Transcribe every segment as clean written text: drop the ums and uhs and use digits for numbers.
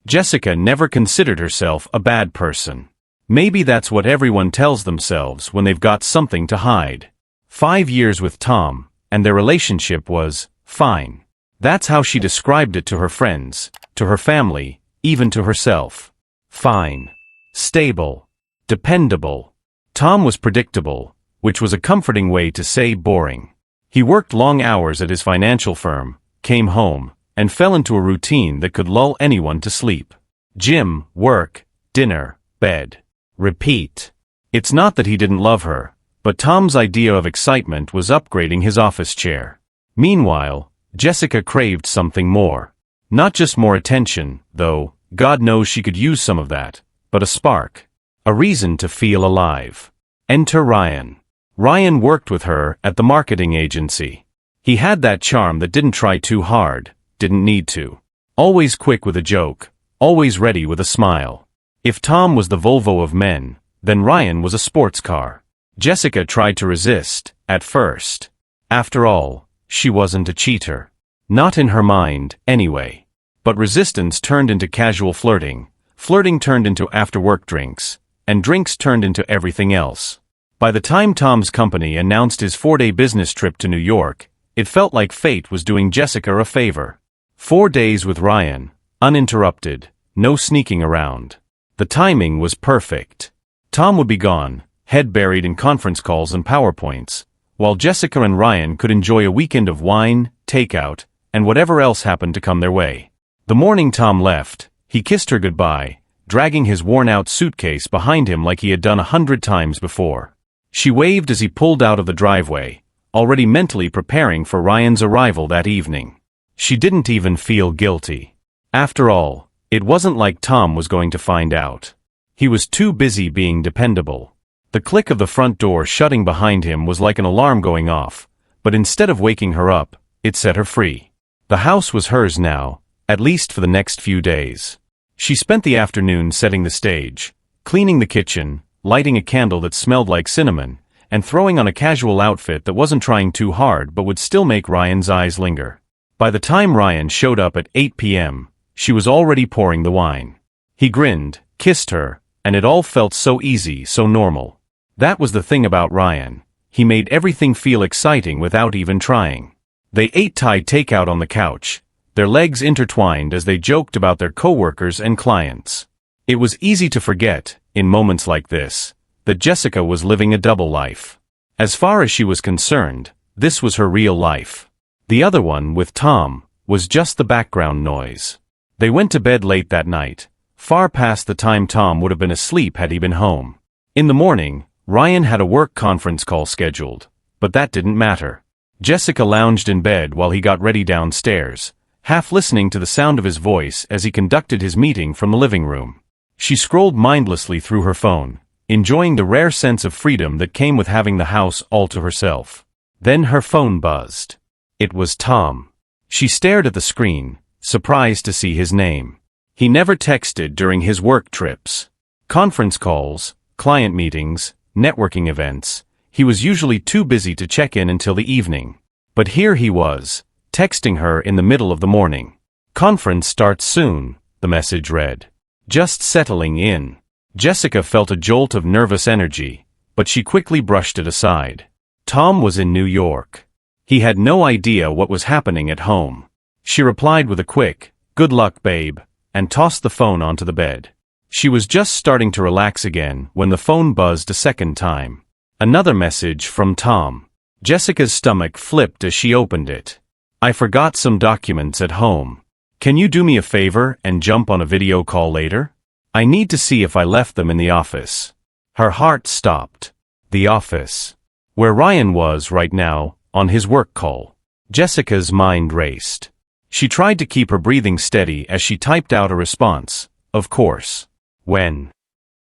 Jessica never considered herself a bad person. Maybe that's what everyone tells themselves when they've got something to hide. 5 years with Tom, and their relationship was fine. That's how she described it to her friends, to her family, even to herself. Fine. Stable. Dependable. Tom was predictable, which was a comforting way to say boring. He worked long hours at his financial firm, came home, and fell into a routine that could lull anyone to sleep. Gym, work, dinner, bed. Repeat. It's not that he didn't love her, but Tom's idea of excitement was upgrading his office chair. Meanwhile, Jessica craved something more. Not just more attention, though, God knows she could use some of that, but a spark. A reason to feel alive. Enter Ryan. Ryan worked with her at the marketing agency. He had that charm that didn't try too hard, didn't need to. Always quick with a joke, always ready with a smile. If Tom was the Volvo of men, then Ryan was a sports car. Jessica tried to resist, at first. After all, she wasn't a cheater. Not in her mind, anyway. But resistance turned into casual flirting, flirting turned into after-work drinks, and drinks turned into everything else. By the time Tom's company announced his 4-day business trip to New York, it felt like fate was doing Jessica a favor. 4 days with Ryan, uninterrupted, no sneaking around. The timing was perfect. Tom would be gone, head buried in conference calls and PowerPoints, while Jessica and Ryan could enjoy a weekend of wine, takeout, and whatever else happened to come their way. The morning Tom left, he kissed her goodbye, dragging his worn-out suitcase behind him like he had done 100 times before. She waved as he pulled out of the driveway, already mentally preparing for Ryan's arrival that evening. She didn't even feel guilty. After all, it wasn't like Tom was going to find out. He was too busy being dependable. The click of the front door shutting behind him was like an alarm going off, but instead of waking her up, it set her free. The house was hers now, at least for the next few days. She spent the afternoon setting the stage, cleaning the kitchen, lighting a candle that smelled like cinnamon, and throwing on a casual outfit that wasn't trying too hard but would still make Ryan's eyes linger. By the time Ryan showed up at 8 p.m., she was already pouring the wine. He grinned, kissed her, and it all felt so easy, so normal. That was the thing about Ryan. He made everything feel exciting without even trying. They ate Thai takeout on the couch, their legs intertwined as they joked about their coworkers and clients. It was easy to forget, in moments like this, that Jessica was living a double life. As far as she was concerned, this was her real life. The other one, with Tom, was just the background noise. They went to bed late that night, far past the time Tom would have been asleep had he been home. In the morning, Ryan had a work conference call scheduled, but that didn't matter. Jessica lounged in bed while he got ready downstairs, half listening to the sound of his voice as he conducted his meeting from the living room. She scrolled mindlessly through her phone, enjoying the rare sense of freedom that came with having the house all to herself. Then her phone buzzed. It was Tom. She stared at the screen, surprised to see his name. He never texted during his work trips. Conference calls, client meetings, networking events. He was usually too busy to check in until the evening. But here he was, texting her in the middle of the morning. Conference starts soon, the message read. Just settling in. Jessica felt a jolt of nervous energy, but she quickly brushed it aside. Tom was in New York. He had no idea what was happening at home. She replied with a quick, "Good luck, babe," and tossed the phone onto the bed. She was just starting to relax again when the phone buzzed a second time. Another message from Tom. Jessica's stomach flipped as she opened it. "I forgot some documents at home. Can you do me a favor and jump on a video call later? I need to see if I left them in the office." Her heart stopped. The office. Where Ryan was right now, on his work call. Jessica's mind raced. She tried to keep her breathing steady as she typed out a response. Of course. When?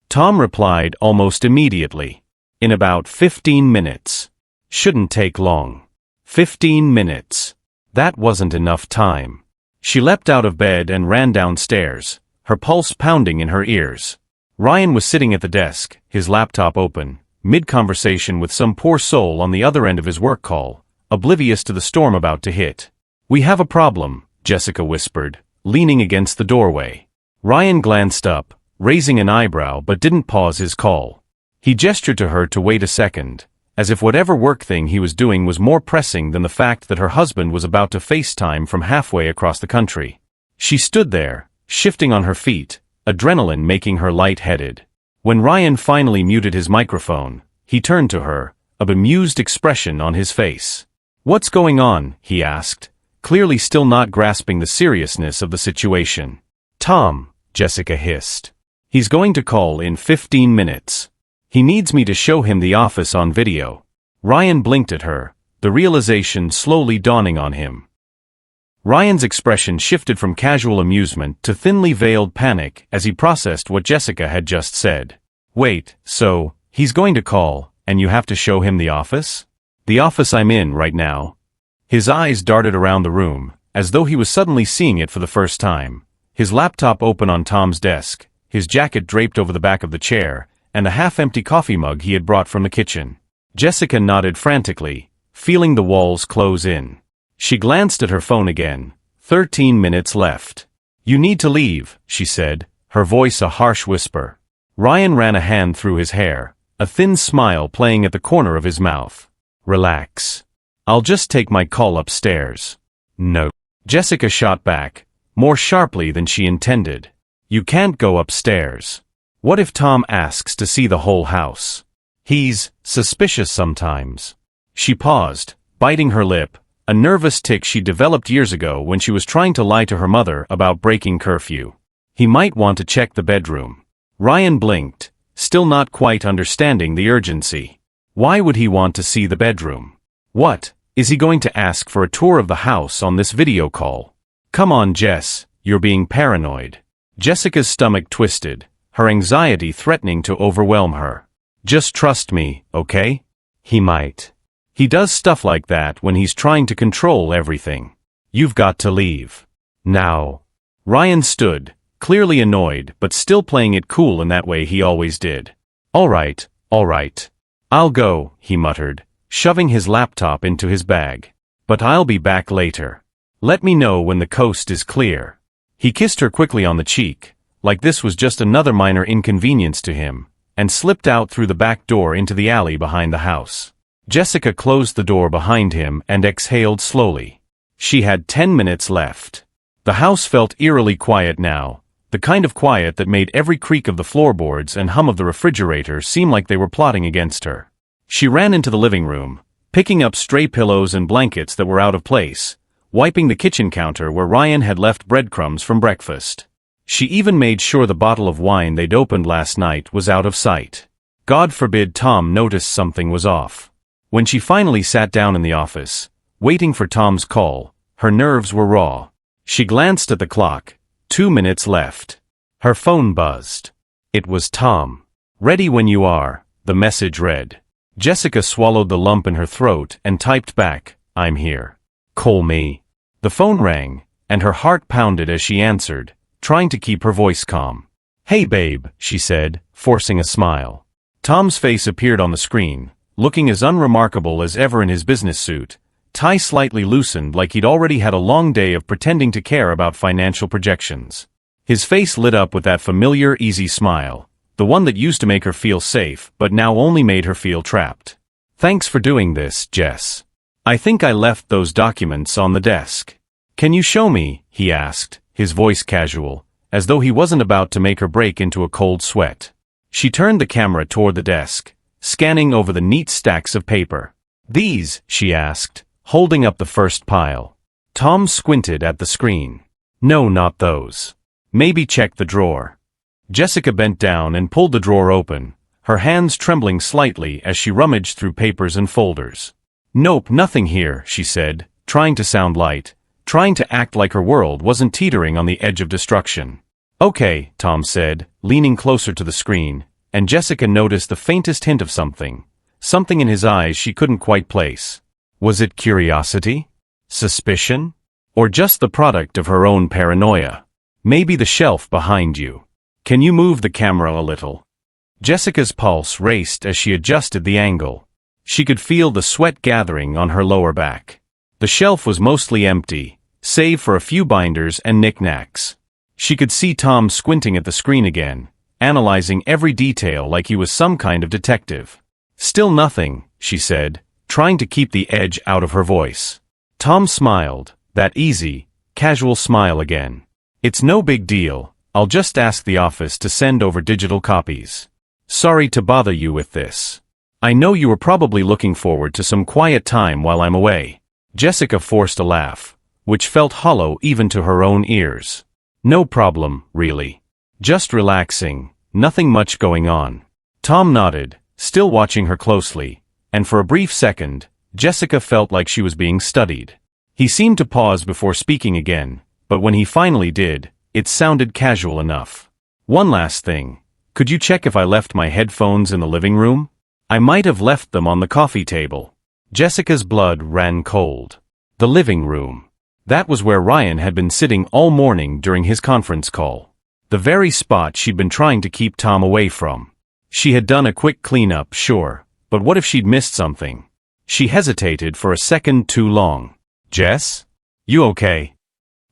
Tom replied almost immediately. In about 15 minutes. Shouldn't take long. 15 minutes. That wasn't enough time. She leapt out of bed and ran downstairs, her pulse pounding in her ears. Ryan was sitting at the desk, his laptop open, mid-conversation with some poor soul on the other end of his work call, oblivious to the storm about to hit. "We have a problem," Jessica whispered, leaning against the doorway. Ryan glanced up, raising an eyebrow but didn't pause his call. He gestured to her to wait a second, as if whatever work thing he was doing was more pressing than the fact that her husband was about to FaceTime from halfway across the country. She stood there, shifting on her feet, adrenaline making her light-headed. When Ryan finally muted his microphone, he turned to her, a bemused expression on his face. "What's going on?" he asked, clearly still not grasping the seriousness of the situation. "Tom," Jessica hissed. "He's going to call in 15 minutes. He needs me to show him the office on video." Ryan blinked at her, the realization slowly dawning on him. Ryan's expression shifted from casual amusement to thinly veiled panic as he processed what Jessica had just said. "Wait, so, he's going to call, and you have to show him the office?" "The office I'm in right now." His eyes darted around the room, as though he was suddenly seeing it for the first time. His laptop open on Tom's desk, his jacket draped over the back of the chair, and a half-empty coffee mug he had brought from the kitchen. Jessica nodded frantically, feeling the walls close in. She glanced at her phone again. 13 minutes left. "You need to leave," she said, her voice a harsh whisper. Ryan ran a hand through his hair, a thin smile playing at the corner of his mouth. "Relax. I'll just take my call upstairs." "No." Jessica shot back, more sharply than she intended. "You can't go upstairs. What if Tom asks to see the whole house? He's suspicious sometimes." She paused, biting her lip, a nervous tic she developed years ago when she was trying to lie to her mother about breaking curfew. "He might want to check the bedroom." Ryan blinked, still not quite understanding the urgency. Why would he want to see the bedroom? What, is he going to ask for a tour of the house on this video call? "Come on, Jess, you're being paranoid." Jessica's stomach twisted, her anxiety threatening to overwhelm her. "Just trust me, okay? He might. He does stuff like that when he's trying to control everything. You've got to leave. Now." Ryan stood, clearly annoyed but still playing it cool in that way he always did. All right. I'll go," he muttered, shoving his laptop into his bag. "But I'll be back later. Let me know when the coast is clear." He kissed her quickly on the cheek, like this was just another minor inconvenience to him, and slipped out through the back door into the alley behind the house. Jessica closed the door behind him and exhaled slowly. She had 10 minutes left. The house felt eerily quiet now, the kind of quiet that made every creak of the floorboards and hum of the refrigerator seem like they were plotting against her. She ran into the living room, picking up stray pillows and blankets that were out of place, wiping the kitchen counter where Ryan had left breadcrumbs from breakfast. She even made sure the bottle of wine they'd opened last night was out of sight. God forbid Tom noticed something was off. When she finally sat down in the office, waiting for Tom's call, her nerves were raw. She glanced at the clock. 2 minutes left. Her phone buzzed. It was Tom. "Ready when you are," the message read. Jessica swallowed the lump in her throat and typed back, "I'm here. Call me." The phone rang, and her heart pounded as she answered, trying to keep her voice calm. "Hey babe," she said, forcing a smile. Tom's face appeared on the screen, looking as unremarkable as ever in his business suit, tie slightly loosened like he'd already had a long day of pretending to care about financial projections. His face lit up with that familiar, easy smile, the one that used to make her feel safe but now only made her feel trapped. "Thanks for doing this, Jess. I think I left those documents on the desk. Can you show me?" he asked, his voice casual, as though he wasn't about to make her break into a cold sweat. She turned the camera toward the desk, scanning over the neat stacks of paper. "These?" she asked, holding up the first pile. Tom squinted at the screen. "No, not those. Maybe check the drawer." Jessica bent down and pulled the drawer open, her hands trembling slightly as she rummaged through papers and folders. "Nope, nothing here," she said, trying to sound light, trying to act like her world wasn't teetering on the edge of destruction. "Okay," Tom said, leaning closer to the screen, and Jessica noticed the faintest hint of something in his eyes she couldn't quite place. Was it curiosity? Suspicion? Or just the product of her own paranoia? "Maybe the shelf behind you. Can you move the camera a little?" Jessica's pulse raced as she adjusted the angle. She could feel the sweat gathering on her lower back. The shelf was mostly empty, save for a few binders and knickknacks. She could see Tom squinting at the screen again, analyzing every detail like he was some kind of detective. "Still nothing," she said, trying to keep the edge out of her voice. Tom smiled, that easy, casual smile again. "It's no big deal, I'll just ask the office to send over digital copies. Sorry to bother you with this. I know you were probably looking forward to some quiet time while I'm away." Jessica forced a laugh, which felt hollow even to her own ears. "No problem, really. Just relaxing, nothing much going on." Tom nodded, still watching her closely, and for a brief second, Jessica felt like she was being studied. He seemed to pause before speaking again, but when he finally did, it sounded casual enough. "One last thing. Could you check if I left my headphones in the living room? I might have left them on the coffee table." Jessica's blood ran cold. The living room. That was where Ryan had been sitting all morning during his conference call. The very spot she'd been trying to keep Tom away from. She had done a quick cleanup, sure, but what if she'd missed something? She hesitated for a second too long. "Jess? You okay?"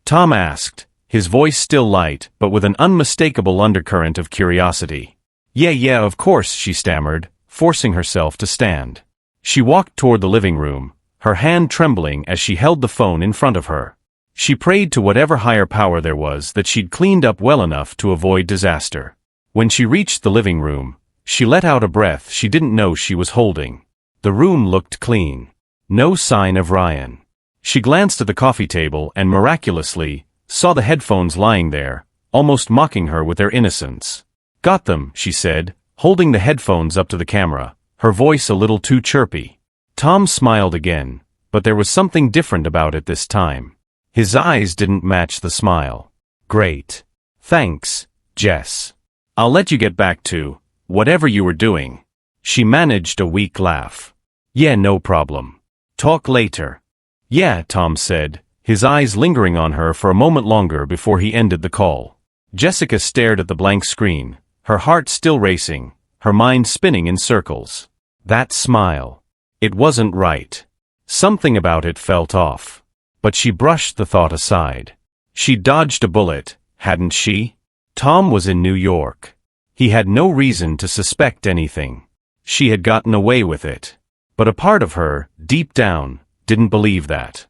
Tom asked, his voice still light but with an unmistakable undercurrent of curiosity. Yeah, of course," she stammered, forcing herself to stand. She walked toward the living room, her hand trembling as she held the phone in front of her. She prayed to whatever higher power there was that she'd cleaned up well enough to avoid disaster. When she reached the living room, she let out a breath she didn't know she was holding. The room looked clean. No sign of Ryan. She glanced at the coffee table and miraculously saw the headphones lying there, almost mocking her with their innocence. "Got them," she said, holding the headphones up to the camera, her voice a little too chirpy. Tom smiled again, but there was something different about it this time. His eyes didn't match the smile. "Great. Thanks, Jess. I'll let you get back to whatever you were doing." She managed a weak laugh. "Yeah, no problem. Talk later." "Yeah," Tom said, his eyes lingering on her for a moment longer before he ended the call. Jessica stared at the blank screen, her heart still racing, her mind spinning in circles. That smile. It wasn't right. Something about it felt off. But she brushed the thought aside. She dodged a bullet, hadn't she? Tom was in New York. He had no reason to suspect anything. She had gotten away with it. But a part of her, deep down, didn't believe that.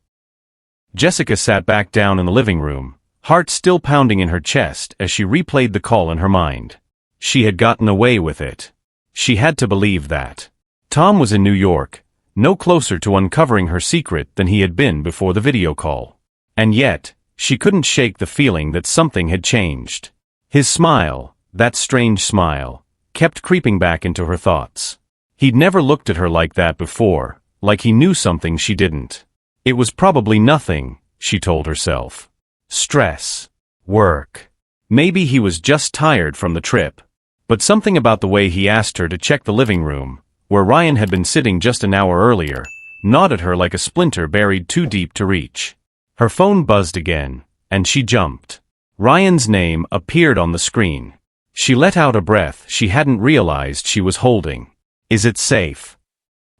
Jessica sat back down in the living room, heart still pounding in her chest as she replayed the call in her mind. She had gotten away with it. She had to believe that. Tom was in New York, no closer to uncovering her secret than he had been before the video call. And yet, she couldn't shake the feeling that something had changed. His smile, that strange smile, kept creeping back into her thoughts. He'd never looked at her like that before, like he knew something she didn't. It was probably nothing, she told herself. Stress. Work. Maybe he was just tired from the trip. But something about the way he asked her to check the living room, where Ryan had been sitting just an hour earlier, gnawed at her like a splinter buried too deep to reach. Her phone buzzed again, and she jumped. Ryan's name appeared on the screen. She let out a breath she hadn't realized she was holding. "Is it safe?"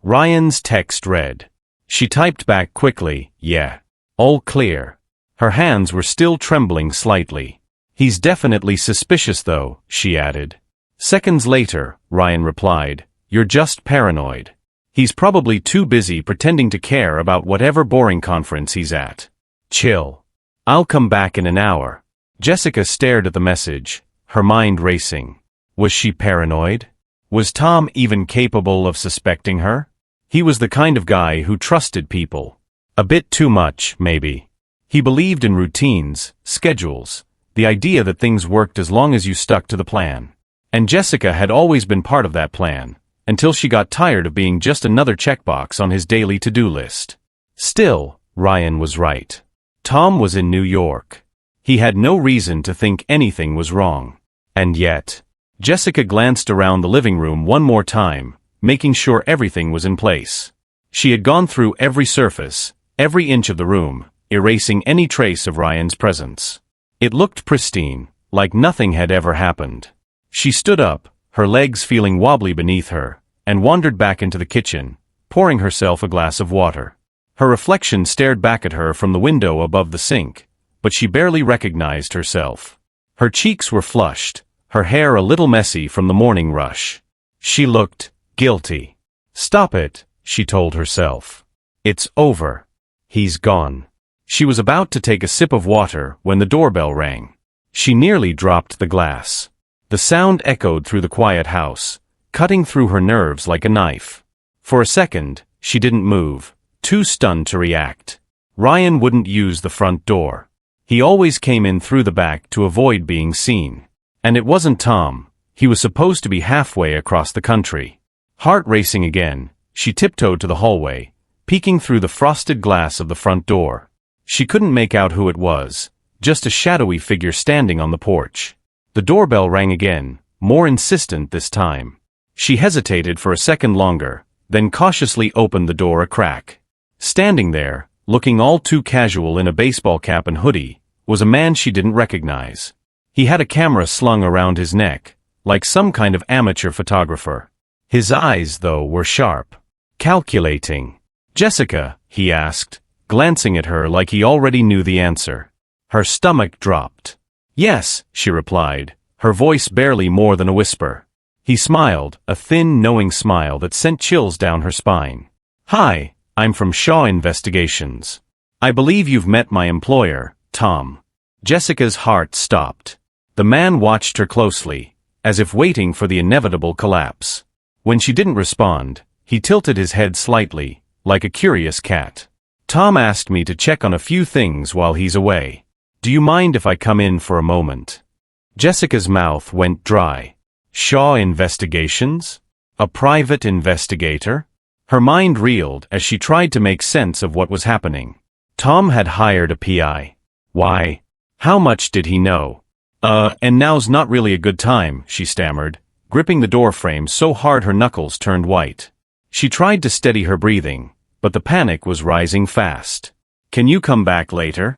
Ryan's text read. She typed back quickly, "Yeah. All clear." Her hands were still trembling slightly. "He's definitely suspicious though," she added. Seconds later, Ryan replied, "You're just paranoid. He's probably too busy pretending to care about whatever boring conference he's at. Chill. I'll come back in an hour." Jessica stared at the message, her mind racing. Was she paranoid? Was Tom even capable of suspecting her? He was the kind of guy who trusted people. A bit too much, maybe. He believed in routines, schedules, the idea that things worked as long as you stuck to the plan. And Jessica had always been part of that plan, until she got tired of being just another checkbox on his daily to-do list. Still, Ryan was right. Tom was in New York. He had no reason to think anything was wrong. And yet, Jessica glanced around the living room one more time, making sure everything was in place. She had gone through every surface, every inch of the room, erasing any trace of Ryan's presence. It looked pristine, like nothing had ever happened. She stood up, her legs feeling wobbly beneath her, and wandered back into the kitchen, pouring herself a glass of water. Her reflection stared back at her from the window above the sink, but she barely recognized herself. Her cheeks were flushed, her hair a little messy from the morning rush. She looked guilty. "Stop it," she told herself. "It's over. He's gone." She was about to take a sip of water when the doorbell rang. She nearly dropped the glass. The sound echoed through the quiet house, cutting through her nerves like a knife. For a second, she didn't move, too stunned to react. Ryan wouldn't use the front door. He always came in through the back to avoid being seen. And it wasn't Tom. He was supposed to be halfway across the country. Heart racing again, she tiptoed to the hallway, peeking through the frosted glass of the front door. She couldn't make out who it was, just a shadowy figure standing on the porch. The doorbell rang again, more insistent this time. She hesitated for a second longer, then cautiously opened the door a crack. Standing there, looking all too casual in a baseball cap and hoodie, was a man she didn't recognize. He had a camera slung around his neck, like some kind of amateur photographer. His eyes, though, were sharp. Calculating. "Jessica?" he asked, glancing at her like he already knew the answer. Her stomach dropped. "Yes," she replied, her voice barely more than a whisper. He smiled, a thin, knowing smile that sent chills down her spine. "Hi, I'm from Shaw Investigations. I believe you've met my employer, Tom." Jessica's heart stopped. The man watched her closely, as if waiting for the inevitable collapse. When she didn't respond, he tilted his head slightly, like a curious cat. "Tom asked me to check on a few things while he's away. Do you mind if I come in for a moment?" Jessica's mouth went dry. Shaw Investigations? A private investigator? Her mind reeled as she tried to make sense of what was happening. Tom had hired a PI. Why? How much did he know? And now's not really a good time," she stammered, gripping the doorframe so hard her knuckles turned white. She tried to steady her breathing, but the panic was rising fast. "Can you come back later?"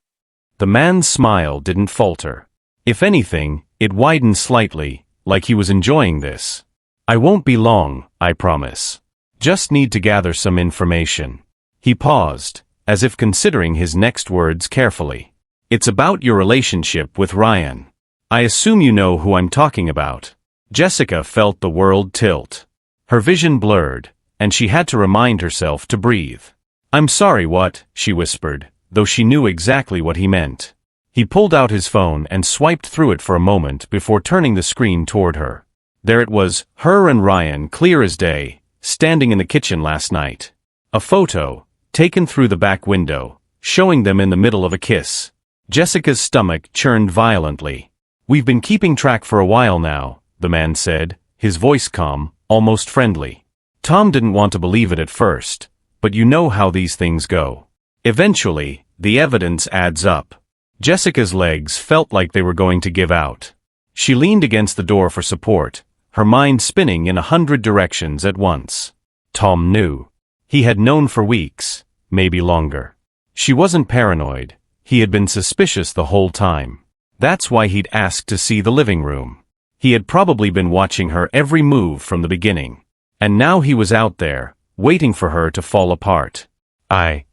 The man's smile didn't falter. If anything, it widened slightly, like he was enjoying this. "I won't be long, I promise. Just need to gather some information." He paused, as if considering his next words carefully. "It's about your relationship with Ryan. I assume you know who I'm talking about." Jessica felt the world tilt. Her vision blurred, and she had to remind herself to breathe. "I'm sorry, what?" she whispered, though she knew exactly what he meant. He pulled out his phone and swiped through it for a moment before turning the screen toward her. There it was, her and Ryan clear as day, standing in the kitchen last night. A photo, taken through the back window, showing them in the middle of a kiss. Jessica's stomach churned violently. "We've been keeping track for a while now," the man said, his voice calm, almost friendly. Tom didn't want to believe it at first, but you know how these things go. Eventually, the evidence adds up. Jessica's legs felt like they were going to give out. She leaned against the door for support, her mind spinning in 100 directions at once. Tom knew. He had known for weeks, maybe longer. She wasn't paranoid. He had been suspicious the whole time. That's why he'd asked to see the living room. He had probably been watching her every move from the beginning. And now he was out there, waiting for her to fall apart. I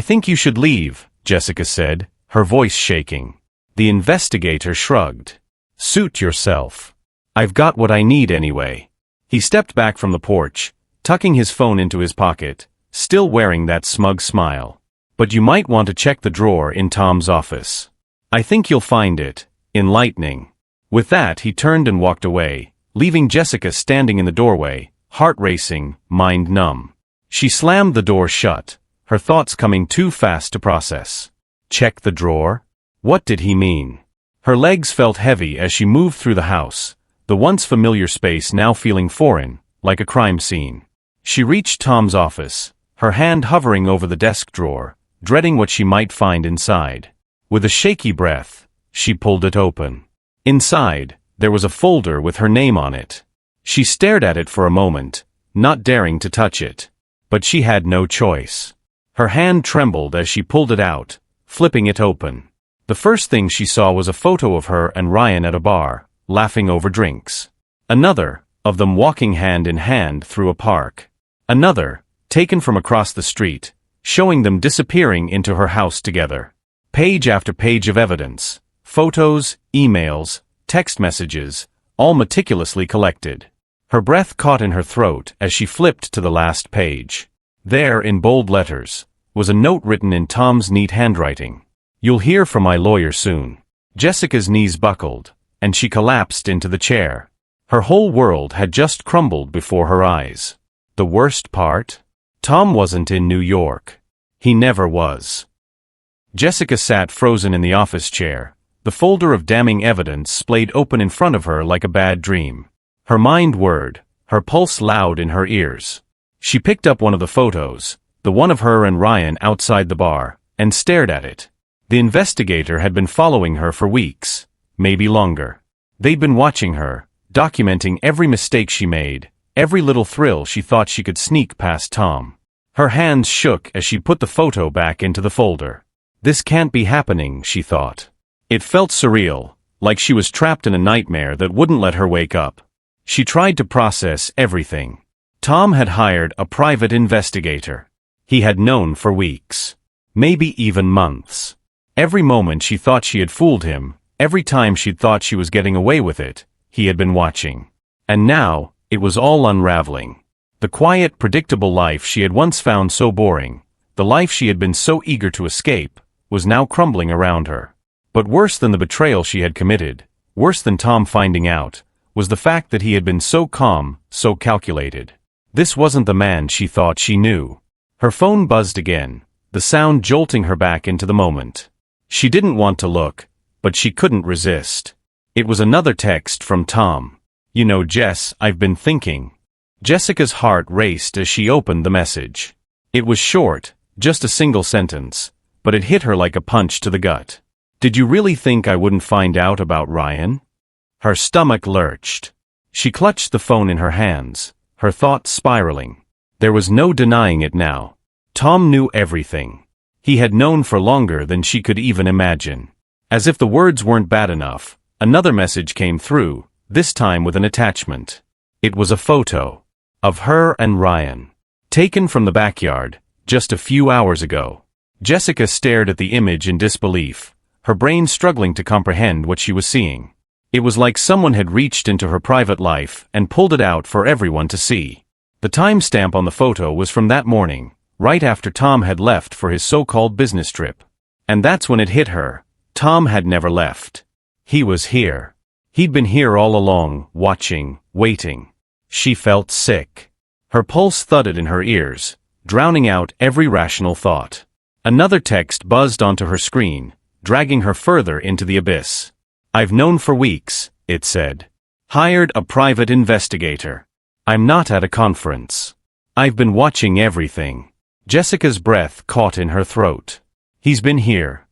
think you should leave," Jessica said, her voice shaking. The investigator shrugged. "Suit yourself. I've got what I need anyway." He stepped back from the porch, tucking his phone into his pocket, still wearing that smug smile. "But you might want to check the drawer in Tom's office. I think you'll find it enlightening." With that, he turned and walked away, leaving Jessica standing in the doorway, heart racing, mind numb. She slammed the door shut, her thoughts coming too fast to process. Check the drawer? What did he mean? Her legs felt heavy as she moved through the house, the once familiar space now feeling foreign, like a crime scene. She reached Tom's office, her hand hovering over the desk drawer, dreading what she might find inside. With a shaky breath, she pulled it open. Inside, there was a folder with her name on it. She stared at it for a moment, not daring to touch it. But she had no choice. Her hand trembled as she pulled it out, flipping it open. The first thing she saw was a photo of her and Ryan at a bar, laughing over drinks. Another, of them walking hand in hand through a park. Another, taken from across the street, showing them disappearing into her house together. Page after page of evidence, photos, emails, text messages, all meticulously collected. Her breath caught in her throat as she flipped to the last page. There, in bold letters, was a note written in Tom's neat handwriting. "You'll hear from my lawyer soon." Jessica's knees buckled, and she collapsed into the chair. Her whole world had just crumbled before her eyes. The worst part? Tom wasn't in New York. He never was. Jessica sat frozen in the office chair, the folder of damning evidence splayed open in front of her like a bad dream. Her mind whirred, her pulse loud in her ears. She picked up one of the photos, the one of her and Ryan outside the bar, and stared at it. The investigator had been following her for weeks, maybe longer. They'd been watching her, documenting every mistake she made, every little thrill she thought she could sneak past Tom. Her hands shook as she put the photo back into the folder. This can't be happening, she thought. It felt surreal, like she was trapped in a nightmare that wouldn't let her wake up. She tried to process everything. Tom had hired a private investigator. He had known for weeks, maybe even months. Every moment she thought she had fooled him, every time she'd thought she was getting away with it, he had been watching. And now, it was all unraveling. The quiet, predictable life she had once found so boring, the life she had been so eager to escape, was now crumbling around her. But worse than the betrayal she had committed, worse than Tom finding out, was the fact that he had been so calm, so calculated. This wasn't the man she thought she knew. Her phone buzzed again, the sound jolting her back into the moment. She didn't want to look, but she couldn't resist. It was another text from Tom. "You know, Jess, I've been thinking." Jessica's heart raced as she opened the message. It was short, just a single sentence, but it hit her like a punch to the gut. "Did you really think I wouldn't find out about Ryan?" Her stomach lurched. She clutched the phone in her hands, her thoughts spiraling. There was no denying it now. Tom knew everything. He had known for longer than she could even imagine. As if the words weren't bad enough, another message came through, this time with an attachment. It was a photo of her and Ryan, taken from the backyard, just a few hours ago. Jessica stared at the image in disbelief, her brain struggling to comprehend what she was seeing. It was like someone had reached into her private life and pulled it out for everyone to see. The timestamp on the photo was from that morning, right after Tom had left for his so-called business trip. And that's when it hit her. Tom had never left. He was here. He'd been here all along, watching, waiting. She felt sick. Her pulse thudded in her ears, drowning out every rational thought. Another text buzzed onto her screen, dragging her further into the abyss. "I've known for weeks," it said. "Hired a private investigator. I'm not at a conference. I've been watching everything." Jessica's breath caught in her throat. He's been here.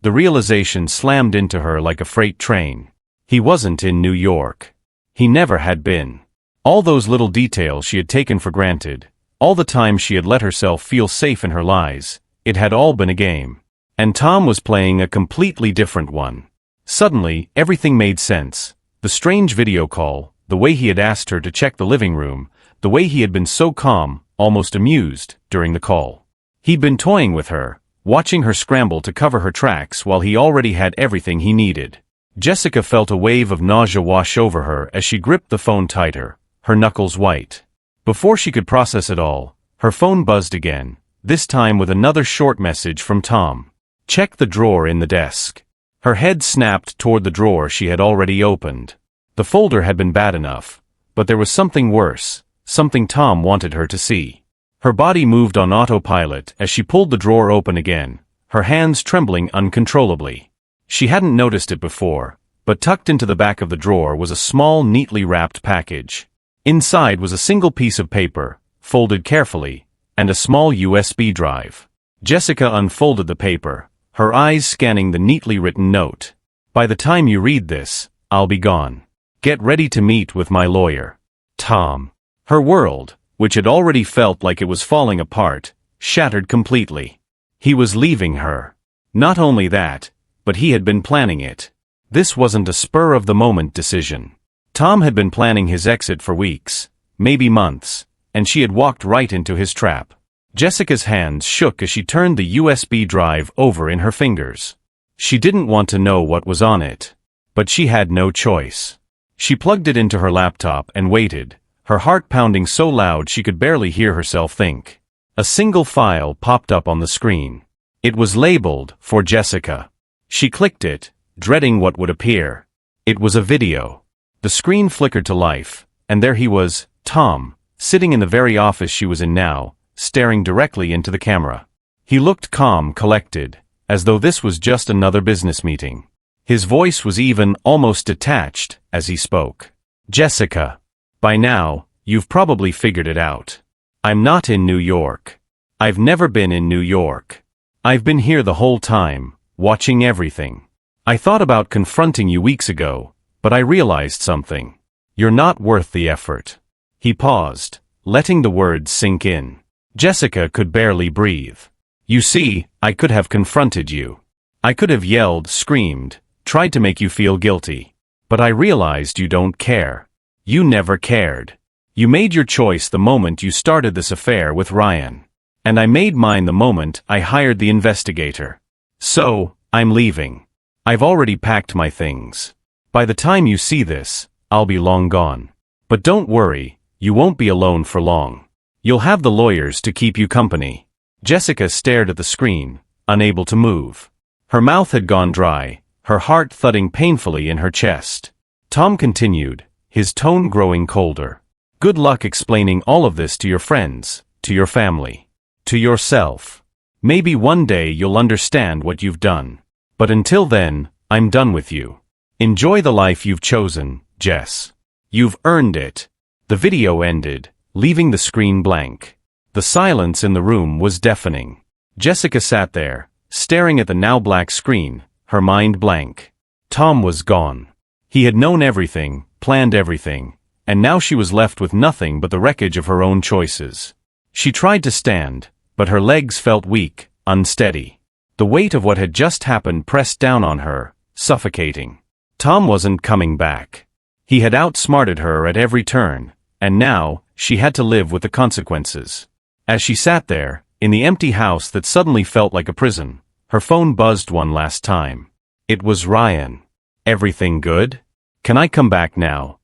The realization slammed into her like a freight train. He wasn't in New York. He never had been. All those little details she had taken for granted, all the time she had let herself feel safe in her lies, it had all been a game. And Tom was playing a completely different one. Suddenly, everything made sense. The strange video call, the way he had asked her to check the living room, the way he had been so calm, almost amused, during the call. He'd been toying with her, watching her scramble to cover her tracks while he already had everything he needed. Jessica felt a wave of nausea wash over her as she gripped the phone tighter, her knuckles white. Before she could process it all, her phone buzzed again, this time with another short message from Tom. "Check the drawer in the desk." Her head snapped toward the drawer she had already opened. The folder had been bad enough, but there was something worse, something Tom wanted her to see. Her body moved on autopilot as she pulled the drawer open again, her hands trembling uncontrollably. She hadn't noticed it before, but tucked into the back of the drawer was a small, neatly wrapped package. Inside was a single piece of paper, folded carefully, and a small USB drive. Jessica unfolded the paper, her eyes scanning the neatly written note. "By the time you read this, I'll be gone. Get ready to meet with my lawyer. Tom." Her world, which had already felt like it was falling apart, shattered completely. He was leaving her. Not only that, but he had been planning it. This wasn't a spur-of-the-moment decision. Tom had been planning his exit for weeks, maybe months, and she had walked right into his trap. Jessica's hands shook as she turned the USB drive over in her fingers. She didn't want to know what was on it. But she had no choice. She plugged it into her laptop and waited, her heart pounding so loud she could barely hear herself think. A single file popped up on the screen. It was labeled, "For Jessica." She clicked it, dreading what would appear. It was a video. The screen flickered to life, and there he was, Tom, sitting in the very office she was in now, staring directly into the camera. He looked calm, collected, as though this was just another business meeting. His voice was even, almost detached, as he spoke. "Jessica. By now, you've probably figured it out. I'm not in New York. I've never been in New York. I've been here the whole time, watching everything. I thought about confronting you weeks ago, but I realized something. You're not worth the effort." He paused, letting the words sink in. Jessica could barely breathe. "You see, I could have confronted you. I could have yelled, screamed, tried to make you feel guilty. But I realized you don't care. You never cared. You made your choice the moment you started this affair with Ryan. And I made mine the moment I hired the investigator. So, I'm leaving. I've already packed my things. By the time you see this, I'll be long gone. But don't worry, you won't be alone for long. You'll have the lawyers to keep you company." Jessica stared at the screen, unable to move. Her mouth had gone dry, her heart thudding painfully in her chest. Tom continued, his tone growing colder. "Good luck explaining all of this to your friends, to your family, to yourself. Maybe one day you'll understand what you've done. But until then, I'm done with you. Enjoy the life you've chosen, Jess. You've earned it." The video ended, leaving the screen blank. The silence in the room was deafening. Jessica sat there, staring at the now black screen, her mind blank. Tom was gone. He had known everything, planned everything, and now she was left with nothing but the wreckage of her own choices. She tried to stand, but her legs felt weak, unsteady. The weight of what had just happened pressed down on her, suffocating. Tom wasn't coming back. He had outsmarted her at every turn, and now, she had to live with the consequences. As she sat there, in the empty house that suddenly felt like a prison, her phone buzzed one last time. It was Ryan. "Everything good? Can I come back now?"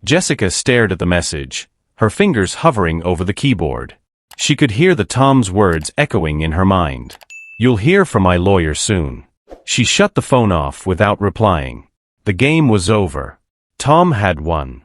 Jessica stared at the message, her fingers hovering over the keyboard. She could hear the Tom's words echoing in her mind. "You'll hear from my lawyer soon." She shut the phone off without replying. The game was over. Tom had won.